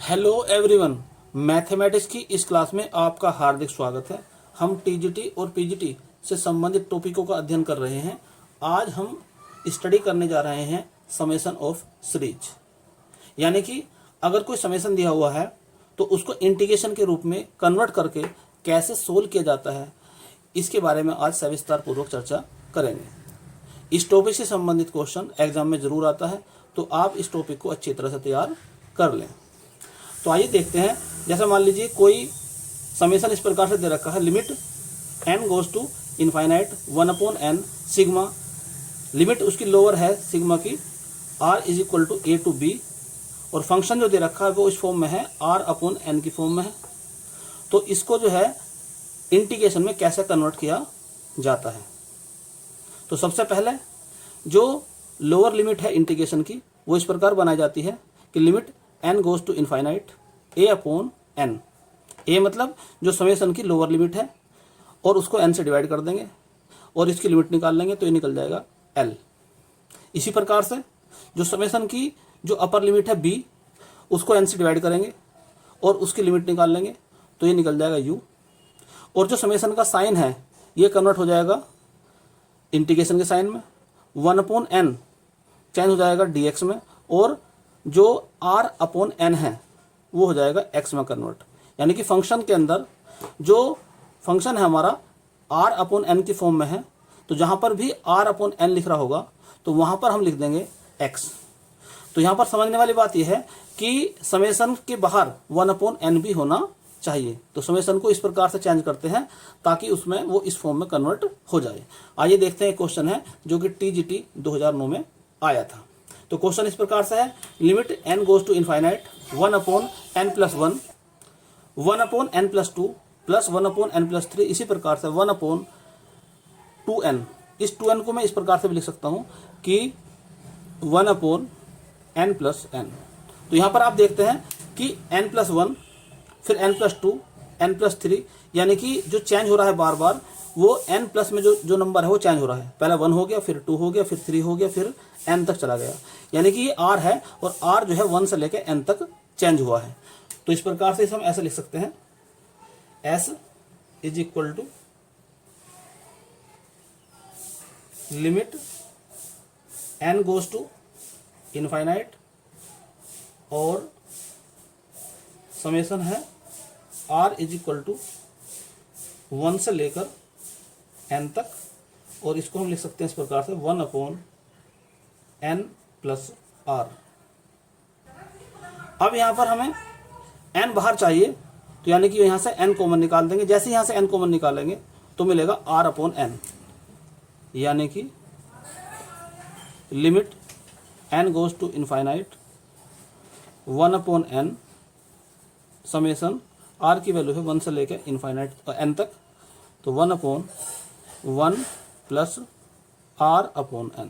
Hello everyone, mathematics की इस class में आपका हार्दिक स्वागत है। हम टीजीटी और पीजीटी से संबंधित टॉपिकों का अध्ययन कर रहे हैं। आज हम स्टडी करने जा रहे हैं समेशन ऑफ सीरीज, यानी कि अगर कोई समेशन दिया हुआ है तो उसको इंटीग्रेशन के रूप में कन्वर्ट करके कैसे सोल्व किया जाता है, इसके बारे में आज सविस्तार पूर्वक चर्चा करेंगे। इस टॉपिक से संबंधित क्वेश्चन एग्जाम में जरूर आता है, तो आप इस टॉपिक को अच्छी तरह से तैयार कर लें। तो आइए देखते हैं। जैसे मान लीजिए कोई समेशन इस प्रकार से दे रखा है, limit n goes to infinite 1/n sigma, limit उसकी लोअर है सिग्मा की r is equal to a to b, और फंक्शन जो दे रखा है वो इस फॉर्म में है r/n की फॉर्म में है। तो इसको जो है इंटीग्रेशन में कैसे कन्वर्ट किया जाता है, तो सबसे पहले जो लोअर लिमिट है इंटीग्रेशन की वो इस प्रकार बनाई जाती है कि limit n goes to infinite a/n, a मतलब जो समेशन की लोअर लिमिट है, और उसको n से डिवाइड कर देंगे और इसकी लिमिट निकाल लेंगे तो ये निकल जाएगा l। इसी प्रकार से जो समेशन की जो अपर लिमिट है b, उसको n से डिवाइड करेंगे और उसकी लिमिट निकाल लेंगे तो ये निकल जाएगा u, और जो समेशन का साइन है ये कन्वर्ट हो जाएगा इंटीग्रेशन के साइन में, 1/n चेंज हो जाएगा dx में, और जो r/n है वो हो जाएगा x में कन्वर्ट। यानी कि फंक्शन के अंदर जो फंक्शन है हमारा r/n की फॉर्म में है, तो जहाँ पर भी r/n लिख रहा होगा तो वहाँ पर हम लिख देंगे x। तो यहाँ पर समझने वाली बात यह है कि समेशन के बाहर 1/n भी होना चाहिए। तो समेशन को इस प्रकार से चेंज करते हैं ताकि उसमें वो इस फॉर्म में कन्वर्ट हो जाए। आइए देखते हैं, एक क्वेश्चन है जो कि टीजीटी 2009 में आया था। तो क्वेश्चन इस प्रकार से है, limit n goes to infinite 1/n plus 1, 1/n plus 2 plus 1/n plus 3, इसी प्रकार से 1/2n। इस 2n को मैं इस प्रकार से भी लिख सकता हूँ कि 1/n प्लस n। तो यहाँ पर आप देखते हैं कि n प्लस 1, फिर n प्लस 2, n प्लस 3, यानी कि जो चेंज हो रहा है बार बार वो n प्लस में जो नंबर है वो चेंज हो रहा है। पहले 1 हो गया, फिर 2 हो गया, फिर 3 हो गया, फिर n तक चला गया। यानी कि ये r है और r जो है 1 से लेकर n तक चेंज हुआ है। तो इस प्रकार से हम ऐसे लिख सकते हैं, s is equal to limit n goes to infinite, और समेशन है r इज इक्वल टू 1 से लेकर n तक, और इसको हम लिख सकते हैं इस प्रकार से 1/n प्लस r। अब यहाँ पर हमें n बाहर चाहिए, तो यानी कि यहाँ से n कॉमन निकाल देंगे। जैसे यहाँ से n कॉमन निकालेंगे तो मिलेगा r/n, यानी कि limit n goes to infinite 1/n summation r की वैल्यू है 1 से लेकर इनफाइनाइट n तक, तो 1/1 प्लस r/n।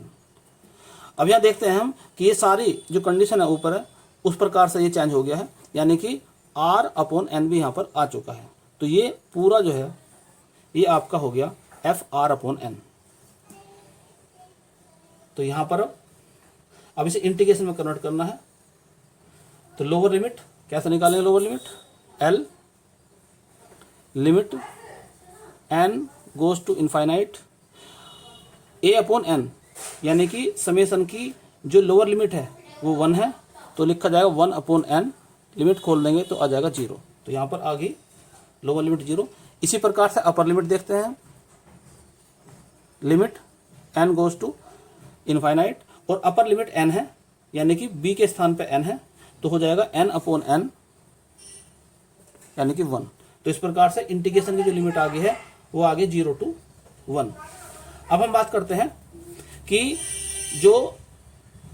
अब यहाँ देखते हैं हम कि ये सारी जो कंडीशन है ऊपर है उस प्रकार से ये चेंज हो गया है, यानी कि r/n भी यहाँ पर आ चुका है। तो ये पूरा जो है ये आपका हो गया fr/n। तो यहाँ पर अब इसे इंटीग्रेशन में कन्वर्ट करना है, तो लोअर लिमिट कैसे निकालेंगे? Lower limit l limit n goes to infinite a/n, यानी कि समेशन की जो लोअर लिमिट है वो 1 है, तो लिखा जाएगा 1/n, लिमिट खोल देंगे तो आ जाएगा 0। तो यहाँ पर आ गई लोअर लिमिट 0। इसी प्रकार से अपर लिमिट देखते हैं, limit n goes to infinite, और अपर लिमिट n है, यानी कि b के स्थान पे n है, तो हो जाएगा n/n यानी कि 1। तो इस प्रकार से इंटीग्रेशन की जो लिमिट आ गई है वो आ गई 0 to 1। अब हम बात करते हैं कि जो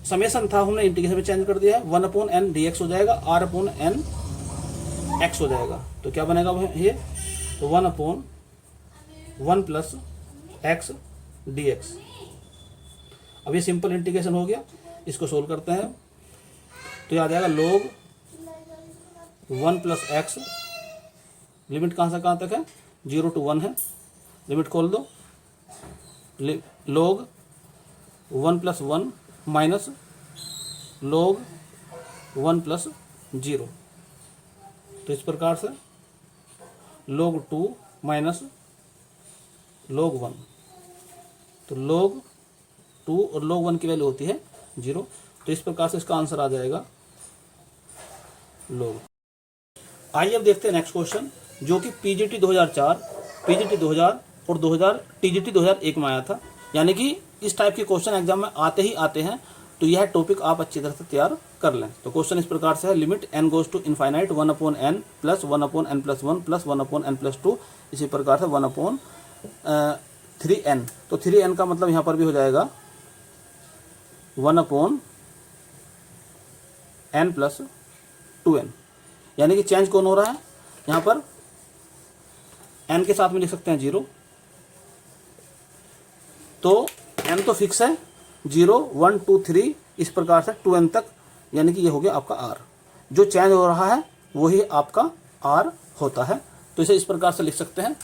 समेशन था हमने इंटीग्रेशन में चेंज कर दिया है, 1/n dx हो जाएगा, r/n x हो जाएगा। तो क्या बनेगा ये? तो 1/1 प्लस x dx। अब ये सिंपल इंटीग्रेशन हो गया। इसको सोल्व करते हैं तो ये आ जाएगा log 1 प्लस x, लिमिट कहाँ से कहाँ तक है? 0 to 1 है, लिमिट खोल दो, log 1 plus 1 minus log 1 plus 0, तो इस प्रकार से log 2 माइनस log 1, तो log 2 और log 1 की वैल्यू होती है 0। तो इस प्रकार से इसका आंसर आ जाएगा log। आइए अब देखते हैं नेक्स्ट क्वेश्चन, जो कि पीजीटी 2004, पीजीटी 2000 और 2000 टीजीटी 2001 में आया था। यानी कि इस टाइप के क्वेश्चन एग्जाम में आते ही आते हैं, तो यह टॉपिक आप अच्छी तरह से तैयार कर लें। तो क्वेश्चन इस प्रकार से है, limit n goes to infinite 1/n plus 1/n plus 1 plus 1/n plus 2, इसी प्रकार से 1/3n। तो 3n का मतलब यहाँ पर भी हो जाएगा 1/n प्लस 2n। यानी कि चेंज कौन हो रहा है यहाँ पर, n के साथ में लिख सकते हैं 0, तो n तो फिक्स है 0 1 2 3 इस प्रकार से 2n तक, यानी कि ये हो गया आपका r। जो चेंज हो रहा है वही आपका r होता है। तो इसे इस प्रकार से लिख सकते हैं,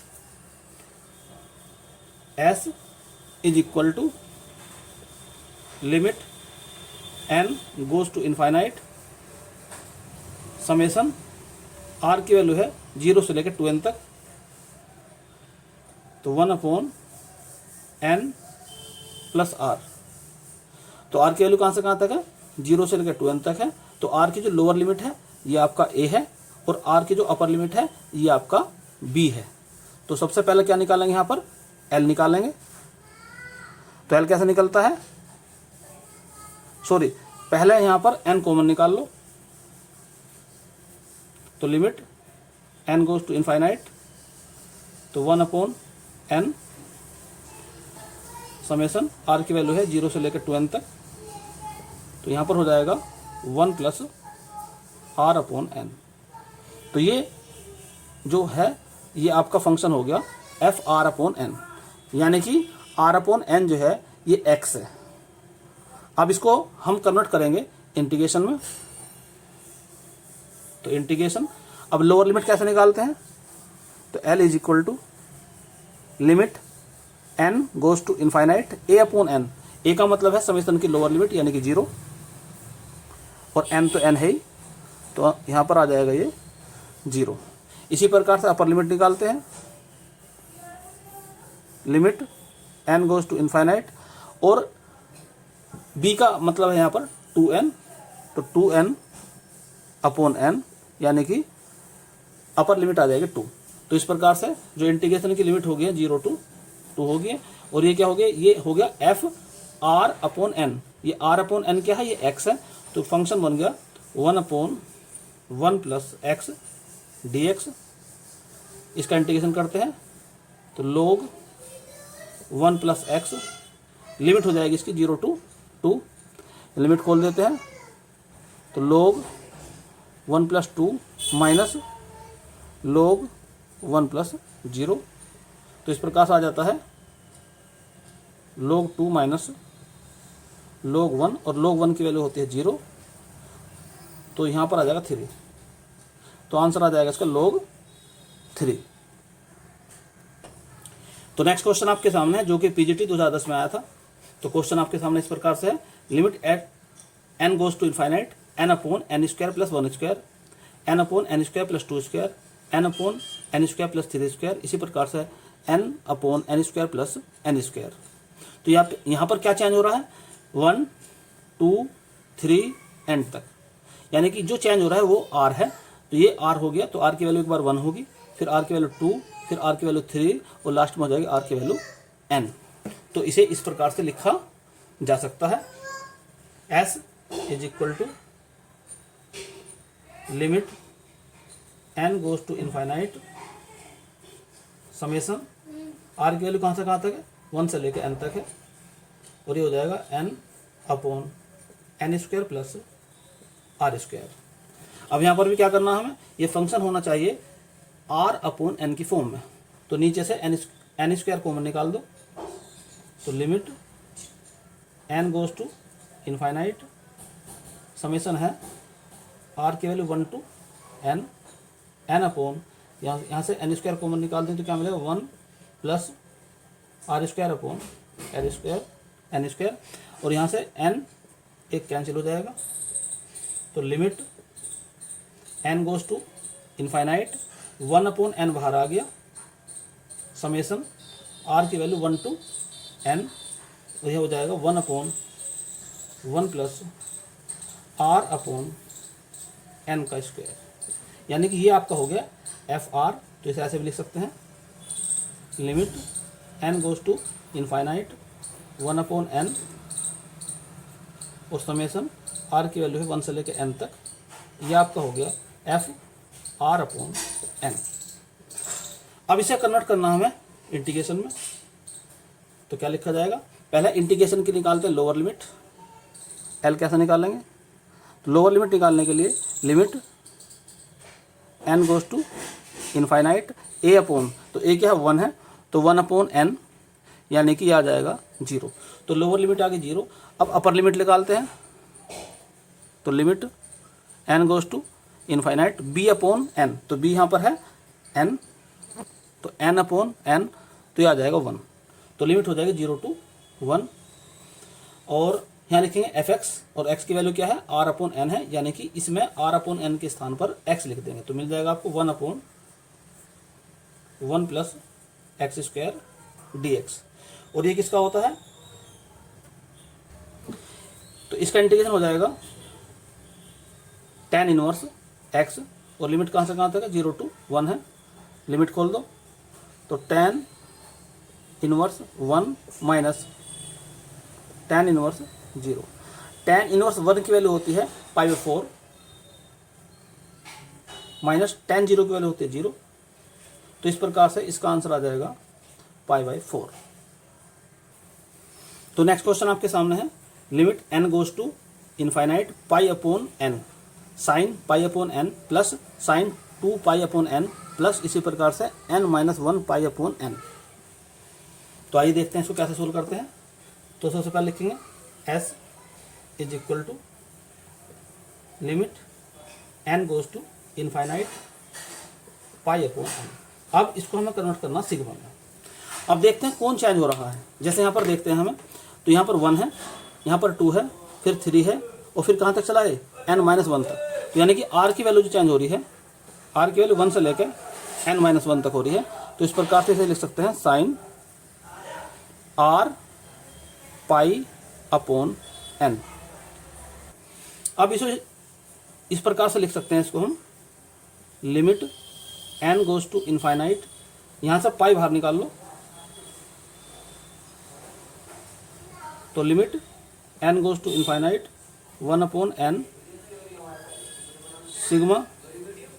s is equal to limit n goes to infinite summation r की वैल्यू है 0 से लेकर 2n तक, तो 1/n प्लस r। तो r की वैल्यू कहाँ से कहाँ तक है, 0 से लेकर 2n तक है। तो r की जो लोअर लिमिट है ये आपका a है, और r की जो अपर लिमिट है ये आपका b है। तो सबसे पहले क्या निकालेंगे यहाँ पर, l निकालेंगे। तो l कैसे निकलता है, सॉरी पहले यहाँ पर n कॉमन निकाल लो। तो limit n goes to infinite, तो 1/n समेसन r की वैल्यू है 0 से लेकर 2n तक, तो यहाँ पर हो जाएगा 1 प्लस r/n। तो ये जो है ये आपका फंक्शन हो गया f(r/n), यानी कि r/n जो है ये x है। अब इसको हम कन्वर्ट करेंगे इंटीग्रेशन में, तो इंटीग्रेशन, अब लोअर लिमिट कैसे निकालते हैं, तो l is equal to limit n goes to infinite a/n। a का मतलब है समेशन की लोअर लिमिट यानी कि 0, और n तो n है ही, तो यहाँ पर आ जाएगा ये 0। इसी प्रकार से अपर लिमिट निकालते हैं, limit n goes to infinite, और b का मतलब है यहाँ पर 2n, तो 2n/n यानी कि अपर लिमिट आ जाएगी 2। तो इस प्रकार से जो इंटीग्रेशन की लिमिट हो गई है 0 to 2 हो गई है, और ये क्या हो गया, ये हो गया f(r/n). ये r/n क्या है, ये x है। तो फंक्शन बन गया 1/1 प्लस x dx। इसका इंटीग्रेशन करते हैं तो log 1 प्लस x, लिमिट हो जाएगी इसकी 0 to 2, लिमिट खोल देते हैं, तो log 1 plus 2 minus log 1 plus 0। तो इस प्रकार से आ जाता है log 2 माइनस log 1, और log 1 की वैल्यू होती है 0, तो यहाँ पर आ जाएगा 3। तो आंसर आ जाएगा इसका log 3। तो नेक्स्ट क्वेश्चन आपके सामने है, जो कि पीजीटी 2010 में आया था। तो क्वेश्चन आपके सामने इस प्रकार से है, limit at n goes to infinite n/n² plus 1² n/n² plus 2², n/n² plus 3², इसी प्रकार से n/n² प्लस n²। तो यहाँ पर क्या चेंज हो रहा है, 1 2 3 n तक, यानी कि जो चेंज हो रहा है वो r है। तो ये r हो गया, तो r की वैल्यू एक बार 1 होगी, फिर r की वैल्यू 2, फिर r की वैल्यू 3, और लास्ट में हो जाएगी r की वैल्यू n। तो इसे इस प्रकार से लिखा जा सकता है, s is equal to limit n goes to infinite summation, r की वैल्यू कहाँ से कहाँ तक है, 1 से लेकर n तक है, और ये हो जाएगा n/n² प्लस r²। अब यहाँ पर भी क्या करना है हमें, ये फंक्शन होना चाहिए r/n की फॉर्म में। तो नीचे से n² कॉमन निकाल दो, तो limit n goes to infinite summation है r की वैल्यू 1 to n, यहाँ से n² कॉमन निकाल दें तो क्या मिलेगा, 1 प्लस r²/l², n², और यहाँ से n एक कैंसिल हो जाएगा, तो limit n goes to infinite 1/n बाहर आ गया, समेशन r की वैल्यू 1 to n, तो यह हो जाएगा 1/1 प्लस r/n का स्क्वायर, यानी कि ये आपका हो गया FR। तो इसे ऐसे भी लिख सकते हैं, limit n goes to infinite 1/n और समेशन r की वैल्यू है 1 से लेकर n तक, ये आपका हो गया FR/n। अब इसे कन्वर्ट करना हमें इंटीग्रेशन में, तो क्या लिखा जाएगा, पहले इंटीग्रेशन की निकालते हैं लोअर लिमिट, L कैसे निकालेंगे, तो लोअर लिमिट निकालने के लिए limit n goes to infinite a/, तो a क्या है 1 है, तो 1/n यानी कि आ जाएगा 0, तो लोअर लिमिट आ गई 0। अब अपर लिमिट निकालते हैं, तो limit n goes to infinite b/n, तो b यहाँ पर है n, तो n/n, तो ये आ जाएगा 1, तो लिमिट हो जाएगी 0 to 1। और यहाँ लिखेंगे fx, और x की वैल्यू क्या है r/n है, यानी कि इसमें r/n के स्थान पर x लिख देंगे, तो मिल जाएगा आपको 1/1 प्लस x स्क्वायर dx। और ये किसका होता है, तो इसका इंटीग्रेशन हो जाएगा tan इनवर्स x, और लिमिट कहाँ से कहाँ तक है 0 to 1 है, लिमिट खोल दो, तो tan inverse 1 minus tan inverse 0, tan inverse 1 की वैल्यू होती है π/4 माइनस tan 0 की वैल्यू होती है 0, तो इस प्रकार से इसका आंसर आ जाएगा π/4। तो नेक्स्ट क्वेश्चन आपके सामने है, limit n goes to infinite π/n sine π/n plus sine 2π/n plus इसी प्रकार से n-1 π/n। तो आइए देखते हैं इसको कैसे सोल्व करते हैं। तो सबसे पहले लिखेंगे s is equal to limit n goes to infinite π/n। अब इसको हमें कन्वर्ट करना सिग्मा में। अब देखते हैं कौन चेंज हो रहा है, जैसे यहाँ पर देखते हैं हमें, तो यहाँ पर 1 है, यहाँ पर 2 है, फिर 3 है, और फिर कहाँ तक चला है n-1 तक, तो यानी कि r की वैल्यू जो चेंज हो रही है, r की वैल्यू 1 से लेकर n-1 तक हो रही है। तो इस प्रकार से इसे लिख सकते हैं साइन r π/n। अब इस प्रकार से लिख सकते हैं इसको हम, limit n goes to infinite, यहाँ से पाई बाहर निकाल लो, तो limit n goes to infinite 1/n sigma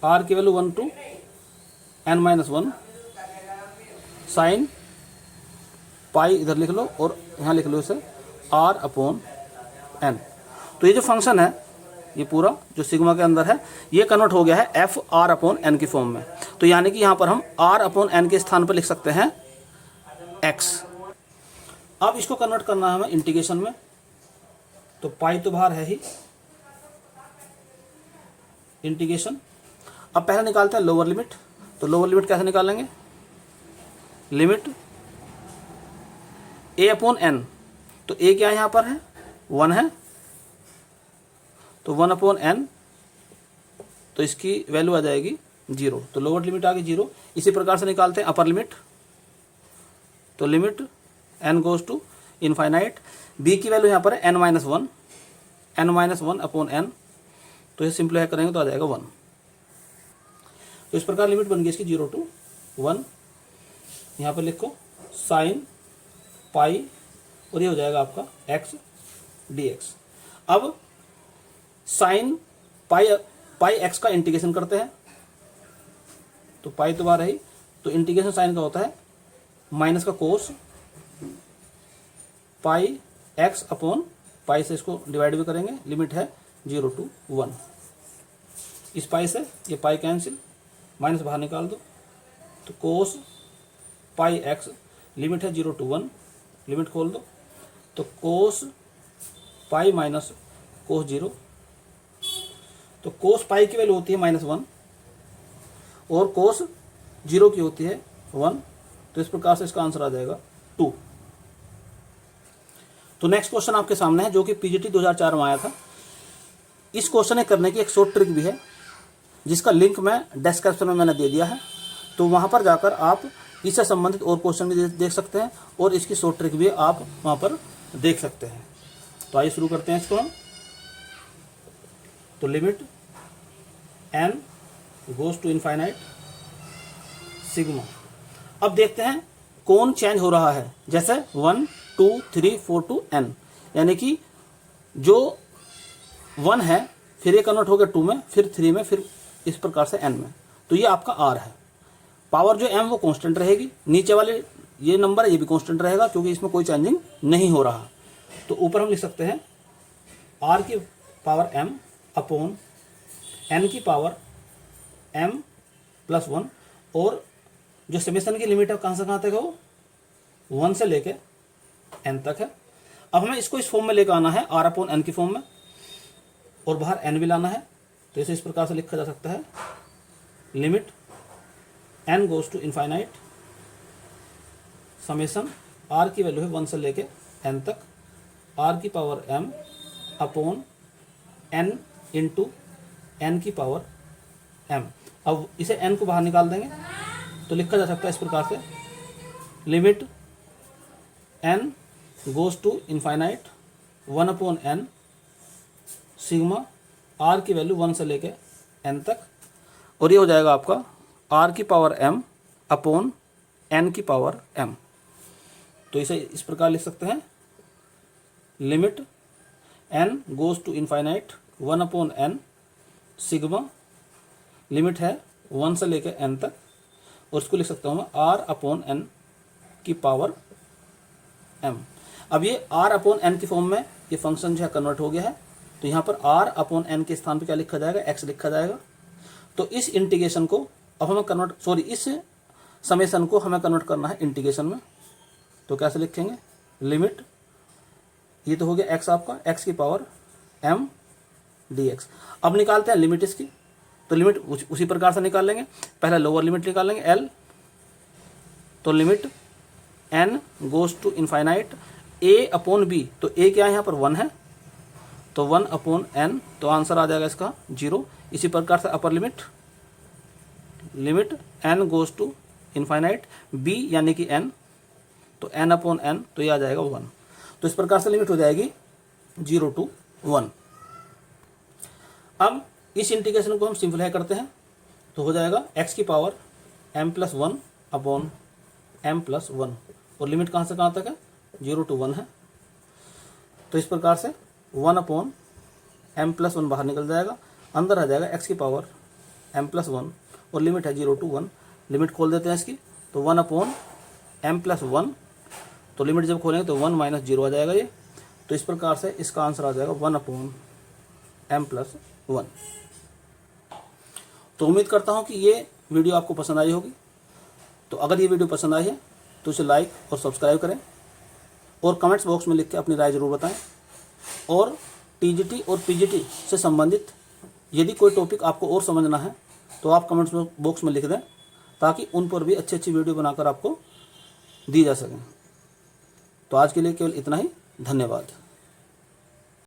r की value 1 to n-1 sine pi इधर लिख लो और यहाँ लिख लो इसे r/n। तो ये जो फंक्शन है, ये पूरा जो सिग्मा के अंदर है, ये कन्वर्ट हो गया है FR/n की फॉर्म में। तो यानी कि यहाँ पर हम r/n के स्थान पर लिख सकते हैं x। अब इसको कन्वर्ट करना है हमें इंटीग्रेशन में, तो पाई तो बाहर है ही, इंटीग्रेशन। अब पहले निकालते हैं लोअर लिमिट, तो लोअर लिमिट कैसे निकालेंगे, लिमिट a/n, तो a क्या यहाँ पर है 1 है, तो 1/n, तो इसकी वैल्यू आ जाएगी 0, तो लोअर लिमिट आ गई 0। इसी प्रकार से निकालते हैं अपर लिमिट, तो limit n goes to infinite, b की वैल्यू यहाँ पर है n-1 n-1/n, तो ये सिंप्लीफाई करेंगे तो आ जाएगा 1। तो इस प्रकार लिमिट बन गई इसकी 0 to 1। यहाँ पर लिखो साइन पाई, और ये हो जाएगा आपका x dx। अब साइन पाई x का इंटीग्रेशन करते हैं, तो पाई तो बाहर है ही, तो इंटीग्रेशन साइन का होता है माइनस का कोस पाई x/, पाई से इसको डिवाइड भी करेंगे, लिमिट है 0 to 1। इस पाई से ये पाई कैंसिल, माइनस बाहर निकाल दो, तो कोस पाई x, लिमिट है 0 to 1, लिमिट खोल दो, तो कोस पाई माइनस कोस 0, तो कोस पाई की वैल्यू होती है -1 और कोस 0 की होती है 1, तो इस प्रकार से इसका आंसर आ जाएगा 2। तो नेक्स्ट क्वेश्चन आपके सामने है, जो कि पीजीटी 2004 में आया था। इस क्वेश्चन करने की एक शॉर्ट ट्रिक भी है। जिसका लिंक मैं डिस्क्रिप्शन में मैंने दे दिया है। तो वहाँ पर जाकर आप इससे संबंधित और क्वेश्चन भी देख सकते हैं और इसकी शॉर्ट ट्रिक भी आप वहाँ पर देख सकते हैं। तो आइए शुरू करते हैं इसको हम। तो limit n goes to infinite sigma. अब देखते हैं कौन चेंज हो रहा है। जैसे 1 2 3 4 टू n, यानी कि जो 1 है फिर ये कन्वर्ट हो गया 2 में, फिर 3 में, फिर इस प्रकार से n में। तो ये आपका r है। पावर जो m वो कांस्टेंट रहेगी। नीचे वाले ये नंबर है ये भी कांस्टेंट रहेगा क्योंकि इसमें कोई चेंजिंग नहीं हो रहा। तो ऊपर हम लिख सकते हैं r की पावर m अपॉन n की पावर m प्लस 1, और जो समेशन की लिमिट है कहाँ से कहाँ तक है वो 1 से लेके n तक है। अब हमें इसको इस फॉर्म में लेकर आना है r अपॉन n की फॉर्म में, और बाहर n भी लाना है। तो इसे इस प्रकार से लिखा जा सकता है limit n goes to infinite summation r की वैल्यू है 1 से लेके n तक r की power m upon n into n की पावर m। अब इसे n को बाहर निकाल देंगे तो लिखा जा सकता है इस प्रकार से limit n goes to infinite 1 upon n sigma r की वैल्यू 1 से लेके n तक, और ये हो जाएगा आपका r की पावर m अपॉन n की पावर m। तो इसे इस प्रकार लिख सकते हैं limit n goes to infinite 1 upon n sigma, limit है 1 से लेके n तक, और इसको लिख सकता हूँ मैं r अपॉन n की पावर m। अब ये r अपॉन n की फॉर्म में ये फंक्शन जो है कन्वर्ट हो गया है। तो यहाँ पर r अपॉन n के स्थान पे क्या लिखा जाएगा, x लिखा जाएगा। तो इस इंटीग्रेशन को अब हमें इस समेशन को हमें कन्वर्ट करना है इंटीग्रेशन में। तो कैसे लिखेंगे लिमिट, ये तो हो गया x आपका, x की पावर m dx। अब निकालते हैं लिमिट इसकी। तो लिमिट उसी प्रकार से निकाल लेंगे। पहले लोअर लिमिट निकाल लेंगे l। तो limit n goes to infinite a upon b। तो a क्या है यहाँ पर 1 है, तो 1 अपॉन n, तो आंसर आ जाएगा इसका 0। इसी प्रकार से upper limit limit n goes to infinite b यानी कि n, तो n अपॉन n, तो ये आ जाएगा 1। तो इस प्रकार से लिमिट हो जाएगी 0 टू 1। अब इस इंटीग्रेशन को हम सिंप्लीफाई करते हैं तो हो जाएगा x की power m plus 1 upon m plus 1, और लिमिट कहाँ से कहाँ तक है 0 टू 1 है। तो इस प्रकार से 1 अपॉन m प्लस 1 बाहर निकल जाएगा, अंदर आ जाएगा x की पावर m प्लस 1, और लिमिट है 0 टू 1। लिमिट खोल देते हैं इसकी, तो 1 अपॉन m प्लस 1, तो लिमिट जब खोलेंगे तो 1 माइनस 0 आ जाएगा ये। तो इस प्रकार से इसका आंसर आ जाएगा 1 अपॉन m प्लस 1। तो उम्मीद करता हूँ कि ये वीडियो आपको पसंद आई होगी। तो अगर ये वीडियो पसंद आई है तो इसे लाइक और सब्सक्राइब करें, और कमेंट्स बॉक्स में लिख के अपनी राय ज़रूर बताएं। और टीजीटी और पीजीटी से संबंधित यदि कोई टॉपिक आपको और समझना है तो आप कमेंट्स बॉक्स में लिख दें, ताकि उन पर भी अच्छी अच्छी वीडियो बनाकर आपको दी जा सकें। तो आज के लिए केवल इतना ही। धन्यवाद।